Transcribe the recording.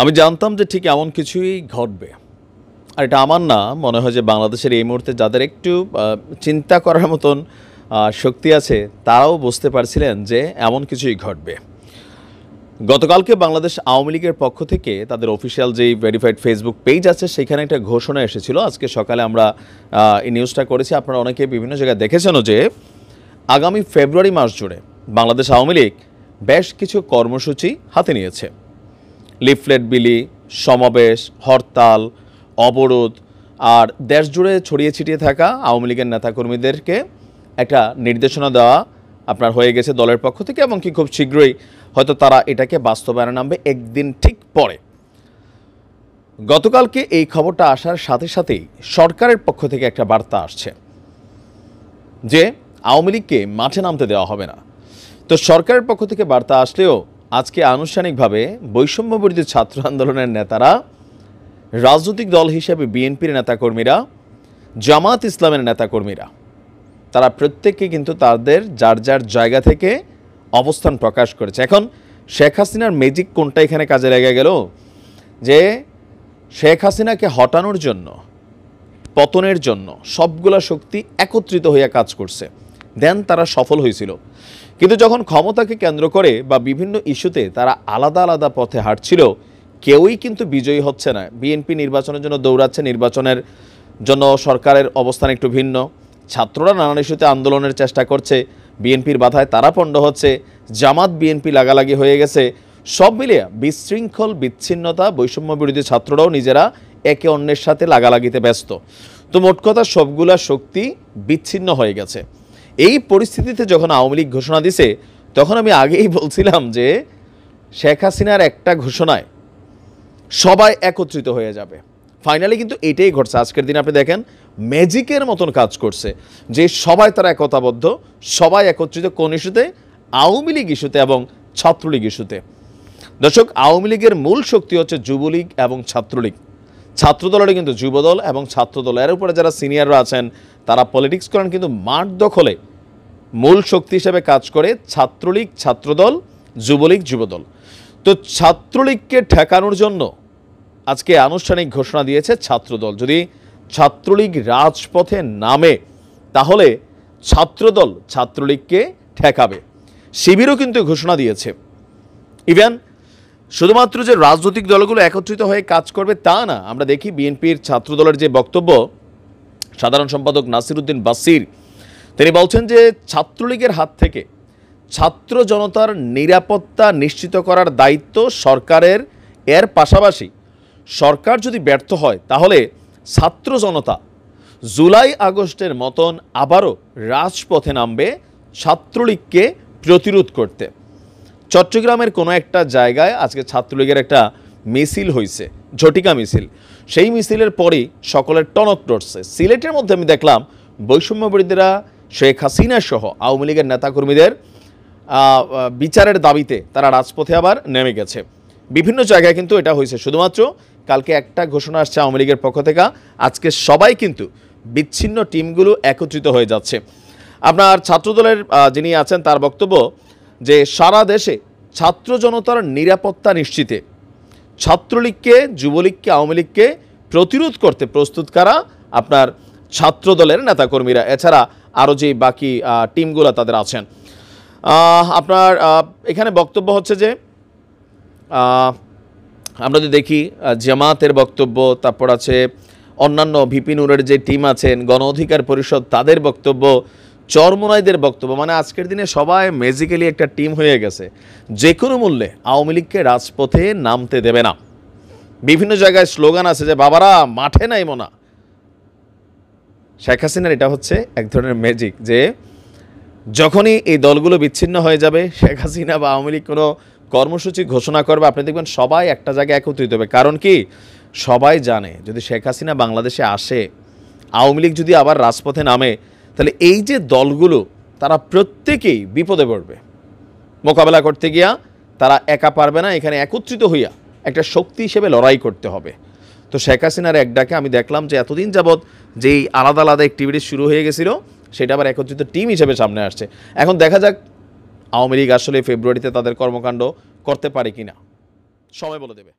আমি জানতাম যে ঠিক এমন কিছুই ঘটবে। আর এটা আমার না, মনে হয় যে বাংলাদেশের এই মুহূর্তে যাদের একটু চিন্তা করার মতন শক্তি আছে তারাও বুঝতে পারছিলেন যে এমন কিছুই ঘটবে। গতকালকে বাংলাদেশ আওয়ামী লীগের পক্ষ থেকে তাদের অফিসিয়াল যেই ভেরিফাইড ফেসবুক পেজ আছে সেখানে একটা ঘোষণা এসেছিল। আজকে সকালে আমরা এই নিউজটা করেছি, আপনারা অনেকে বিভিন্ন জায়গায় দেখেছেনও যে আগামী ফেব্রুয়ারি মাস জুড়ে বাংলাদেশ আওয়ামী লীগ বেশ কিছু কর্মসূচি হাতে নিয়েছে। লিফলেট বিলি, সমাবেশ, হরতাল, অবরোধ আর দেশ জুড়ে ছড়িয়ে ছিটিয়ে থাকা আওয়ামী লীগের নেতাকর্মীদেরকে একটা নির্দেশনা দেওয়া আপনার হয়ে গেছে দলের পক্ষ থেকে, এবং কি খুব শীঘ্রই হয়তো তারা এটাকে বাস্তবায়নে নামবে একদিন ঠিক পরে। গতকালকে এই খবরটা আসার সাথে সাথেই সরকারের পক্ষ থেকে একটা বার্তা আসছে যে আওয়ামী লীগকে মাঠে নামতে দেওয়া হবে না। তো সরকারের পক্ষ থেকে বার্তা আসলেও আজকে আনুষ্ঠানিকভাবে বৈষম্য বিরোধী ছাত্র আন্দোলনের নেতারা, রাজনৈতিক দল হিসেবে বিএনপির নেতাকর্মীরা, জামাত ইসলামের নেতাকর্মীরা, তারা প্রত্যেককে কিন্তু তাদের যার যার জায়গা থেকে অবস্থান প্রকাশ করেছে। এখন শেখ হাসিনার ম্যাজিক কোনটা এখানে কাজে লেগে গেল যে শেখ হাসিনাকে হটানোর জন্য, পতনের জন্য সবগুলা শক্তি একত্রিত হয়ে কাজ করছে, দেন তারা সফল হয়েছিল। কিন্তু যখন ক্ষমতাকে কেন্দ্র করে বা বিভিন্ন ইস্যুতে তারা আলাদা আলাদা পথে হাঁটছিল, কেউই কিন্তু বিজয়ী হচ্ছে না। বিএনপি নির্বাচনের জন্য দৌড়াচ্ছে, নির্বাচনের জন্য সরকারের অবস্থান একটু ভিন্ন। ছাত্ররা নানান ইস্যুতে আন্দোলনের চেষ্টা করছে, বিএনপির বাধায় তারা পণ্ড হচ্ছে। জামাত বিএনপি লাগালাগি হয়ে গেছে। সব মিলিয়ে বিশৃঙ্খল, বিচ্ছিন্নতা, বৈষম্য বিরোধী ছাত্ররাও নিজেরা একে অন্যের সাথে লাগালাগিতে ব্যস্ত। তো মোট কথা সবগুলা শক্তি বিচ্ছিন্ন হয়ে গেছে। এই পরিস্থিতিতে যখন আওয়ামী লীগ ঘোষণা দিছে, তখন আমি আগেই বলছিলাম যে শেখ হাসিনার একটা ঘোষণায় সবাই একত্রিত হয়ে যাবে। ফাইনালি কিন্তু এটাই ঘটছে। আজকের দিন আপনি দেখেন ম্যাজিকের মতন কাজ করছে যে সবাই তারা একতাবদ্ধ, সবাই একত্রিত। কোন ইস্যুতে? আওয়ামী লীগ ইস্যুতে এবং ছাত্রলীগ ইস্যুতে। দর্শক, আওয়ামী লীগের মূল শক্তি হচ্ছে যুবলীগ এবং ছাত্রলীগ। ছাত্রদলের কিন্তু যুবদল এবং ছাত্রদল, এর উপরে যারা সিনিয়ররা আছেন তারা পলিটিক্স করেন, কিন্তু মাঠ দখলে মূল শক্তি হিসেবে কাজ করে ছাত্রলীগ, ছাত্রদল, যুবলীগ, যুবদল। তো ছাত্রলীগকে ঠেকানোর জন্য আজকে আনুষ্ঠানিক ঘোষণা দিয়েছে ছাত্রদল। যদি ছাত্রলীগ রাজপথে নামে তাহলে ছাত্রদল ছাত্রলীগকে ঠেকাবে। শিবিরও কিন্তু ঘোষণা দিয়েছে। ইভেন শুধুমাত্র যে রাজনৈতিক দলগুলো একত্রিত হয়ে কাজ করবে তা না, আমরা দেখি বিএনপির ছাত্রদলের যে বক্তব্য, সাধারণ সম্পাদক নাসির উদ্দিন বাসির তিনি বলছেন যে ছাত্রলীগের হাত থেকে ছাত্র জনতার নিরাপত্তা নিশ্চিত করার দায়িত্ব সরকারের। এর পাশাপাশি সরকার যদি ব্যর্থ হয় তাহলে ছাত্র জনতা জুলাই আগস্টের মতন আবারও রাজপথে নামবে ছাত্রলীগকে প্রতিরোধ করতে। চট্টগ্রামের কোনো একটা জায়গায় আজকে ছাত্রলীগের একটা মিছিল হয়েছে, ঝটিকা মিছিল। সেই মিছিলের পরই সকলের টনক নড়ছে। সিলেটের মধ্যে আমি দেখলাম বৈষম্য বিরোধীরা শেখ হাসিনা সহ আওয়ামী লীগের নেতাকর্মীদের বিচারের দাবিতে তারা রাজপথে আবার নেমে গেছে। বিভিন্ন জায়গায় কিন্তু এটা হয়েছে। শুধুমাত্র কালকে একটা ঘোষণা আসছে আওয়ামী লীগের পক্ষ থেকে, আজকে সবাই কিন্তু বিচ্ছিন্ন টিমগুলো একত্রিত হয়ে যাচ্ছে। আপনার ছাত্রদলের যিনি আছেন তার বক্তব্য যে সারা দেশে ছাত্র জনতার নিরাপত্তা নিশ্চিতে ছাত্রলীগকে, যুবলীগকে, আওয়ামী লীগকে প্রতিরোধ করতে প্রস্তুত কারা আপনার ছাত্রদলের নেতাকর্মীরা, এছাড়া আরও যে বাকি টিমগুলো তাদের আছেন। আপনার এখানে বক্তব্য হচ্ছে যে আমরা যদি দেখি জামাতের বক্তব্য, তারপর আছে অন্যান্য ভিপি নুরের যে টিম আছেন, গণ অধিকার পরিষদ তাদের বক্তব্য, চরমোনাইদের বক্তব্য, মানে আজকের দিনে সবাই ম্যাজিক্যালি একটা টিম হয়ে গেছে। যে কোনো মূল্যে আওয়ামী লীগকে রাজপথে নামতে দেবে না। বিভিন্ন জায়গায় স্লোগান আছে যে বাবারা মাঠে নাইমো না। শেখ হাসিনার এটা হচ্ছে এক ধরনের ম্যাজিক যে যখনই এই দলগুলো বিচ্ছিন্ন হয়ে যাবে, শেখ হাসিনা বা আওয়ামী লীগ কোনো কর্মসূচি ঘোষণা করবে, আপনি দেখবেন সবাই একটা জায়গায় একত্রিত হবে। কারণ কি, সবাই জানে যদি শেখ হাসিনা বাংলাদেশে আসে, আওয়ামী লীগ যদি আবার রাজপথে নামে, তাহলে এই যে দলগুলো তারা প্রত্যেকেই বিপদে পড়বে। মোকাবেলা করতে গিয়া তারা একা পারবে না, এখানে একত্রিত হইয়া একটা শক্তি হিসেবে লড়াই করতে হবে। তো শেখ হাসিনার এক ডাকে আমি দেখলাম যে এতদিন যাবৎ যেই আলাদা আলাদা অ্যাক্টিভিটি শুরু হয়ে গেছিল সেটা আবার একত্রিত টিম হিসেবে সামনে আসছে। এখন দেখা যাক আওয়ামী লীগ আসলে ফেব্রুয়ারিতে তাদের কর্মকাণ্ড করতে পারে কিনা, সময় বলে দেবে।